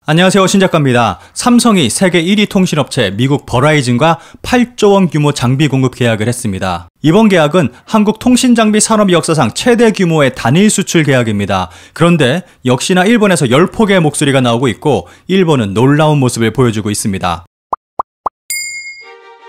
안녕하세요, 신작가입니다. 삼성이 세계 1위 통신업체 미국 버라이즌과 8조 원 규모 장비 공급 계약을 했습니다. 이번 계약은 한국 통신장비 산업 역사상 최대 규모의 단일 수출 계약입니다. 그런데 역시나 일본에서 열폭의 목소리가 나오고 있고 일본은 놀라운 모습을 보여주고 있습니다.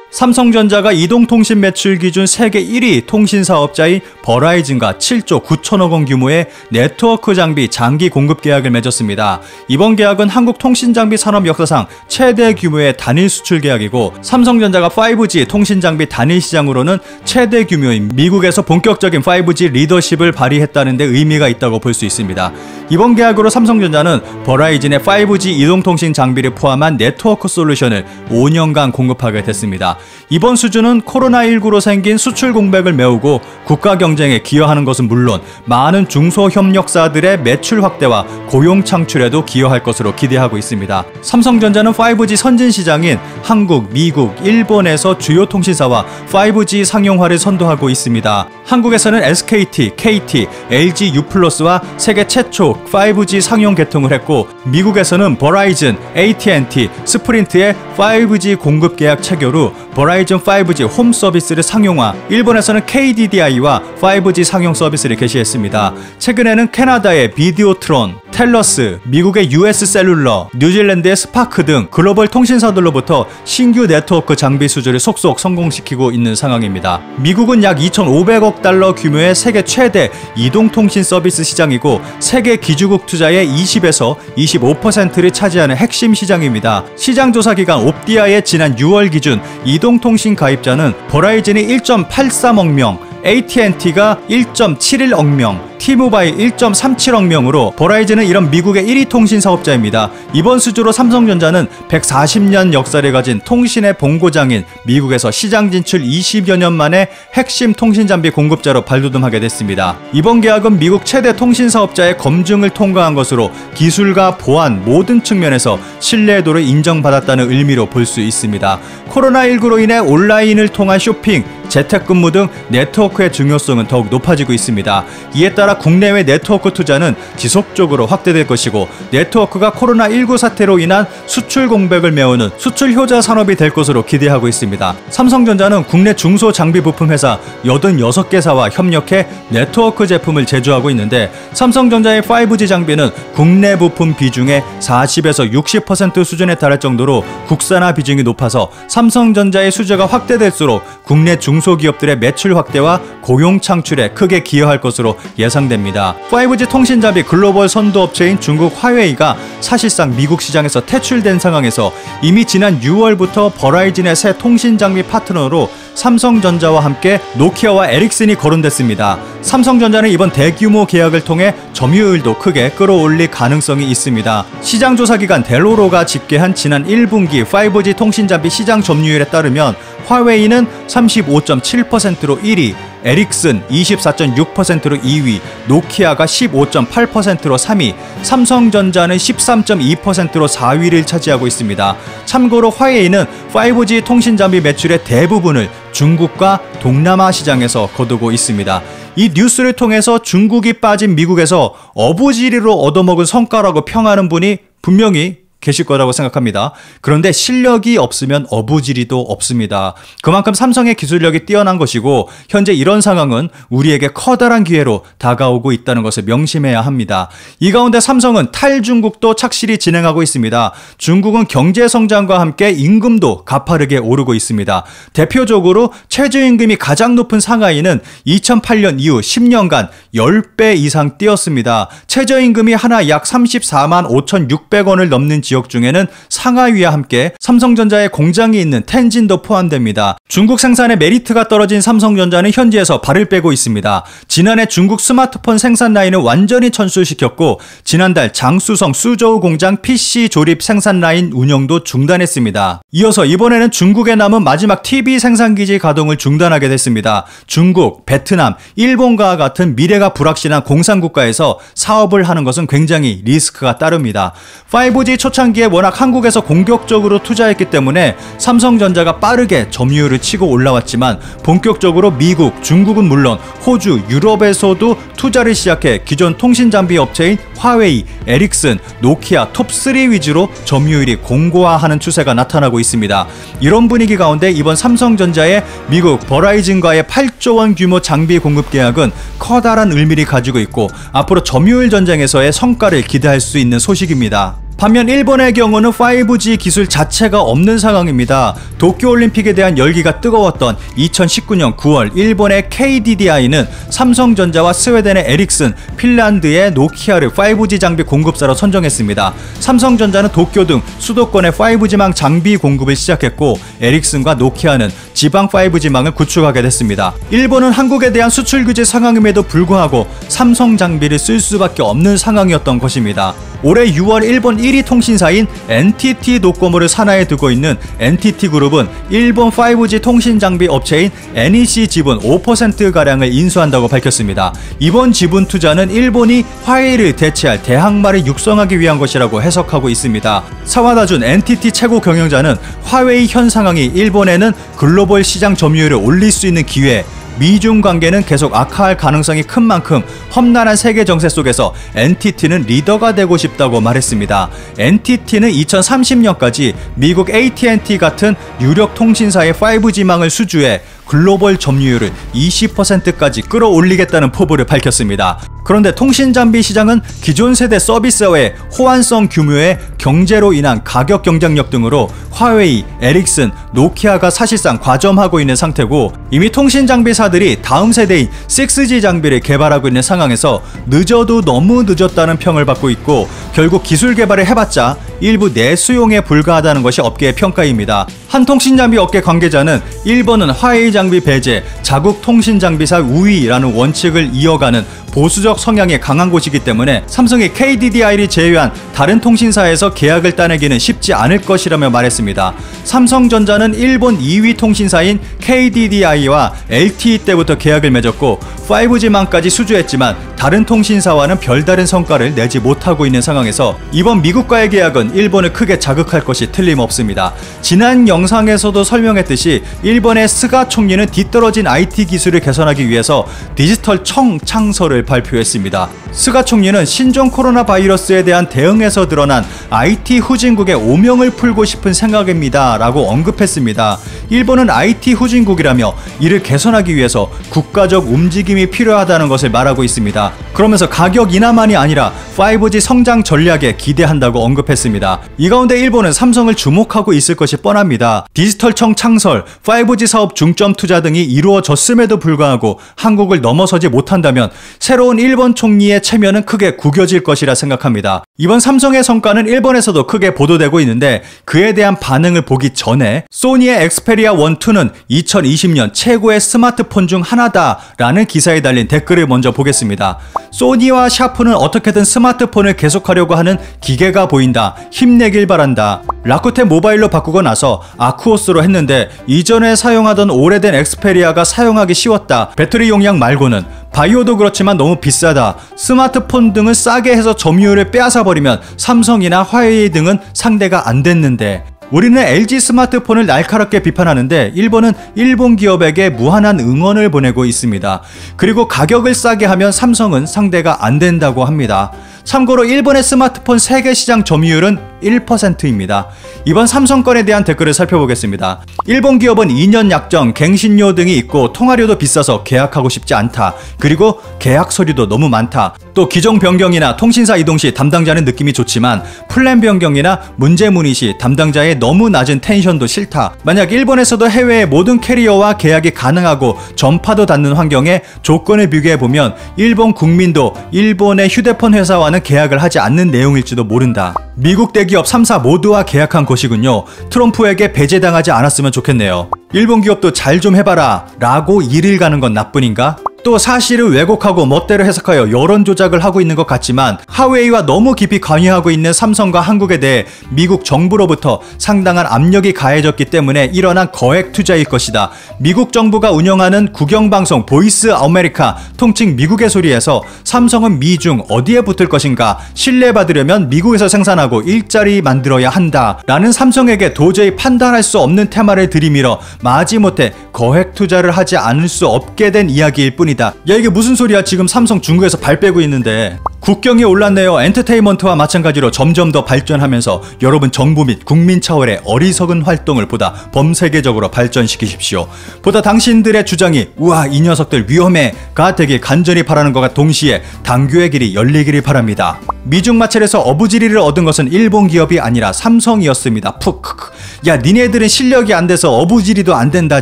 삼성전자가 이동통신 매출 기준 세계 1위 통신사업자인 버라이즌과 7조 9천억 원 규모의 네트워크 장비 장기 공급 계약을 맺었습니다. 이번 계약은 한국 통신장비 산업 역사상 최대 규모의 단일 수출 계약이고 삼성전자가 5G 통신장비 단일 시장으로는 최대 규모인 미국에서 본격적인 5G 리더십을 발휘했다는 데 의미가 있다고 볼 수 있습니다. 이번 계약으로 삼성전자는 버라이즌의 5G 이동통신 장비를 포함한 네트워크 솔루션을 5년간 공급하게 됐습니다. 이번 수주는 코로나19로 생긴 수출 공백을 메우고 국가 경쟁에 기여하는 것은 물론 많은 중소협력사들의 매출 확대와 고용 창출에도 기여할 것으로 기대하고 있습니다. 삼성전자는 5G 선진 시장인 한국, 미국, 일본에서 주요 통신사와 5G 상용화를 선도하고 있습니다. 한국에서는 SKT, KT, LG U+와 세계 최초 5G 상용 개통을 했고 미국에서는 버라이즌, AT&T, 스프린트의 5G 공급 계약 체결 후 버라이즌 5G 홈 서비스를 상용화, 일본에서는 KDDI와 5G 상용 서비스를 개시했습니다. 최근에는 캐나다의 비디오트론, 텔러스, 미국의 US셀룰러, 뉴질랜드의 스파크 등 글로벌 통신사들로부터 신규 네트워크 장비 수주를 속속 성공시키고 있는 상황입니다. 미국은 약 2,500억 달러 규모의 세계 최대 이동통신 서비스 시장이고 세계 기주국 투자의 20에서 25%를 차지하는 핵심 시장입니다. 시장조사기관 옵디아의 지난 6월 기준 이동통신 가입자는 버라이즌이 1.83억 명, AT&T가 1.71억 명, T모바일 1.37억 명으로 버라이즌은 이런 미국의 1위 통신 사업자입니다. 이번 수주로 삼성전자는 140년 역사를 가진 통신의 본고장인 미국에서 시장 진출 20여 년 만에 핵심 통신장비 공급자로 발돋움하게 됐습니다. 이번 계약은 미국 최대 통신 사업자의 검증을 통과한 것으로 기술과 보안 모든 측면에서 신뢰도를 인정받았다는 의미로 볼 수 있습니다. 코로나19로 인해 온라인을 통한 쇼핑, 재택근무 등 네트워크의 중요성은 더욱 높아지고 있습니다. 이에 따라 국내외 네트워크 투자는 지속적으로 확대될 것이고 네트워크가 코로나19 사태로 인한 수출 공백을 메우는 수출 효자 산업이 될 것으로 기대하고 있습니다. 삼성전자는 국내 중소장비 부품 회사 86개사와 협력해 네트워크 제품을 제조하고 있는데 삼성전자의 5G 장비는 국내 부품 비중의 40에서 60% 수준에 달할 정도로 국산화 비중이 높아서 삼성전자의 수주가 확대될수록 국내 중소기업들의 매출 확대와 고용 창출에 크게 기여할 것으로 예상됩니다. 5G 통신장비 글로벌 선도업체인 중국 화웨이가 사실상 미국 시장에서 퇴출된 상황에서 이미 지난 6월부터 버라이즌의 새 통신장비 파트너로 삼성전자와 함께 노키아와 에릭슨이 거론됐습니다. 삼성전자는 이번 대규모 계약을 통해 점유율도 크게 끌어올릴 가능성이 있습니다. 시장조사기관 델로로가 집계한 지난 1분기 5G 통신장비 시장 점유율에 따르면 화웨이는 35.7%로 1위, 에릭슨 24.6%로 2위, 노키아가 15.8%로 3위, 삼성전자는 13.2%로 4위를 차지하고 있습니다. 참고로 화웨이는 5G 통신장비 매출의 대부분을 중국과 동남아 시장에서 거두고 있습니다. 이 뉴스를 통해서 중국이 빠진 미국에서 어부지리로 얻어먹은 성과라고 평하는 분이 분명히 계실 거라고 생각합니다. 그런데 실력이 없으면 어부지리도 없습니다. 그만큼 삼성의 기술력이 뛰어난 것이고 현재 이런 상황은 우리에게 커다란 기회로 다가오고 있다는 것을 명심해야 합니다. 이 가운데 삼성은 탈중국도 착실히 진행하고 있습니다. 중국은 경제성장과 함께 임금도 가파르게 오르고 있습니다. 대표적으로 최저임금이 가장 높은 상하이는 2008년 이후 10년간 10배 이상 뛰었습니다. 최저임금이 하나 약 34만 5,600원을 넘는 지역 중에는 상하이와 함께 삼성전자의 공장이 있는 텐진도 포함됩니다. 중국 생산에 메리트가 떨어진 삼성전자는 현지에서 발을 빼고 있습니다. 지난해 중국 스마트폰 생산 라인을 완전히 천수시켰고 지난달 장쑤성 수저우 공장 PC 조립 생산 라인 운영도 중단했습니다. 이어서 이번에는 중국에 남은 마지막 TV 생산기지 가동을 중단하게 됐습니다. 중국, 베트남, 일본과 같은 미래가 불확실한 공산국가에서 사업을 하는 것은 굉장히 리스크가 따릅니다. 5G 초점 초창기에 워낙 한국에서 공격적으로 투자했기 때문에 삼성전자가 빠르게 점유율을 치고 올라왔지만 본격적으로 미국, 중국은 물론 호주, 유럽에서도 투자를 시작해 기존 통신장비 업체인 화웨이, 에릭슨, 노키아 톱3 위주로 점유율이 공고화하는 추세가 나타나고 있습니다. 이런 분위기 가운데 이번 삼성전자의 미국 버라이즌과의 8조 원 규모 장비 공급 계약은 커다란 의미를 가지고 있고 앞으로 점유율 전쟁에서의 성과를 기대할 수 있는 소식입니다. 반면 일본의 경우는 5G 기술 자체가 없는 상황입니다. 도쿄올림픽에 대한 열기가 뜨거웠던 2019년 9월 일본의 KDDI는 삼성전자와 스웨덴의 에릭슨, 핀란드의 노키아를 5G 장비 공급사로 선정했습니다. 삼성전자는 도쿄 등 수도권의 5G망 장비 공급을 시작했고 에릭슨과 노키아는 지방 5G망을 구축하게 됐습니다. 일본은 한국에 대한 수출 규제 상황임에도 불구하고 삼성 장비를 쓸 수밖에 없는 상황이었던 것입니다. 올해 6월 일본 1위 통신사인 NTT 도코모를 산하에 두고 있는 NTT그룹은 일본 5G 통신 장비 업체인 NEC 지분 5%가량을 인수한다고 밝혔습니다. 이번 지분 투자는 일본이 화웨이를 대체할 대항마를 육성하기 위한 것이라고 해석하고 있습니다. 사와다준 NTT 최고 경영자는 화웨이 현 상황이 일본에는 글로벌 시장 점유율을 올릴 수 있는 기회, 미중 관계는 계속 악화할 가능성이 큰 만큼 험난한 세계 정세 속에서 NTT는 리더가 되고 싶다고 말했습니다. NTT는 2030년까지 미국 AT&T 같은 유력 통신사의 5G망을 수주해 글로벌 점유율을 20%까지 끌어올리겠다는 포부를 밝혔습니다. 그런데 통신장비 시장은 기존 세대 서비스와의 호환성 규모의 경제로 인한 가격 경쟁력 등으로 화웨이, 에릭슨, 노키아가 사실상 과점하고 있는 상태고 이미 통신장비사들이 다음 세대인 6G 장비를 개발하고 있는 상황에서 늦어도 너무 늦었다는 평을 받고 있고 결국 기술 개발을 해봤자 일부 내수용에 불과하다는 것이 업계의 평가입니다. 한 통신장비 업계 관계자는 일본은 화웨이 장비 배제, 자국 통신장비사 우위라는 원칙을 이어가는 보수적 성향이 강한 곳이기 때문에 삼성이 KDDI를 제외한 다른 통신사에서 계약을 따내기는 쉽지 않을 것이라며 말했습니다. 삼성전자는 일본 2위 통신사인 KDDI와 LTE 때부터 계약을 맺었고 5G망까지 수주했지만 다른 통신사와는 별다른 성과를 내지 못하고 있는 상황에서 이번 미국과의 계약은 일본을 크게 자극할 것이 틀림없습니다. 지난 영상에서도 설명했듯이 일본의 스가 총리는 뒤떨어진 IT 기술을 개선하기 위해서 디지털 청 창설을 발표했습니다. 스가 총리는 신종 코로나 바이러스에 대한 대응에서 드러난 IT 후진국의 오명을 풀고 싶은 생각입니다 라고 언급했습니다. 일본은 IT 후진국이라며 이를 개선하기 위해서 국가적 움직임이 필요하다는 것을 말하고 있습니다. 그러면서 가격 인하만이 아니라 5G 성장 전략에 기대한다고 언급했습니다. 이 가운데 일본은 삼성을 주목하고 있을 것이 뻔합니다. 디지털청 창설, 5G 사업 중점 투자 등이 이루어졌음에도 불구하고 한국을 넘어서지 못한다면 새로운 일본 총리의 체면은 크게 구겨질 것이라 생각합니다. 이번 삼성의 성과는 일본에서도 크게 보도되고 있는데 그에 대한 반응을 보기 전에 소니의 엑스페리아 1, 2는 2020년 최고의 스마트폰 중 하나다 라는 기사에 달린 댓글을 먼저 보겠습니다. 소니와 샤프는 어떻게든 스마트폰을 계속하려고 하는 기계가 보인다. 힘내길 바란다. 라쿠텐 모바일로 바꾸고 나서 아쿠오스로 했는데 이전에 사용하던 오래된 엑스페리아가 사용하기 쉬웠다. 배터리 용량 말고는 바이오도 그렇지만 너무 비싸다. 스마트폰 등을 싸게 해서 점유율을 빼앗아버리면 삼성이나 화웨이 등은 상대가 안 됐는데 우리는 LG 스마트폰을 날카롭게 비판하는데 일본은 일본 기업에게 무한한 응원을 보내고 있습니다. 그리고 가격을 싸게 하면 삼성은 상대가 안 된다고 합니다. 참고로 일본의 스마트폰 세계 시장 점유율은 1%입니다. 이번 삼성 건에 대한 댓글을 살펴보겠습니다. 일본 기업은 2년 약정, 갱신료 등이 있고 통화료도 비싸서 계약하고 싶지 않다. 그리고 계약 서류도 너무 많다. 또 기종 변경이나 통신사 이동 시 담당자는 느낌이 좋지만 플랜 변경이나 문제 문의 시 담당자의 너무 낮은 텐션도 싫다. 만약 일본에서도 해외의 모든 캐리어와 계약이 가능하고 전파도 닿는 환경에 조건을 비교해보면 일본 국민도 일본의 휴대폰 회사와는 계약을 하지 않는 내용일지도 모른다. 미국 대기업 3사 모두와 계약한 것이군요. 트럼프에게 배제당하지 않았으면 좋겠네요. 일본 기업도 잘 좀 해봐라 라고 일을 가는 건 나뿐인가? 이것도 사실을 왜곡하고 멋대로 해석하여 여론 조작을 하고 있는 것 같지만 화웨이와 너무 깊이 관여하고 있는 삼성과 한국에 대해 미국 정부로부터 상당한 압력이 가해졌기 때문에 일어난 거액 투자일 것이다. 미국 정부가 운영하는 국영방송 보이스 아메리카, 통칭 미국의 소리에서 삼성은 미중 어디에 붙을 것인가, 신뢰받으려면 미국에서 생산하고 일자리 만들어야 한다 라는 삼성에게 도저히 판단할 수 없는 테마를 들이밀어 마지못해 거액 투자를 하지 않을 수 없게 된 이야기일 뿐이다. 야, 이게 무슨 소리야. 지금 삼성 중국에서 발 빼고 있는데. 국경이 올랐네요. 엔터테인먼트와 마찬가지로 점점 더 발전하면서 여러분 정부 및 국민 차원의 어리석은 활동을 보다 범세계적으로 발전시키십시오. 보다 당신들의 주장이 우와 이 녀석들 위험해가 되길 간절히 바라는 것과 동시에 당교의 길이 열리기를 바랍니다. 미중 마찰에서 어부지리를 얻은 것은 일본 기업이 아니라 삼성이었습니다. 푹. 야, 니네들은 실력이 안 돼서 어부지리도 안 된다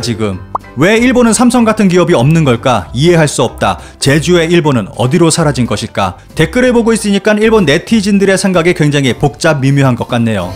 지금. 왜 일본은 삼성 같은 기업이 없는 걸까? 이해할 수 없다. 제주의 일본은 어디로 사라진 것일까? 댓글을 보고 있으니까 일본 네티즌들의 생각이 굉장히 복잡 미묘한 것 같네요.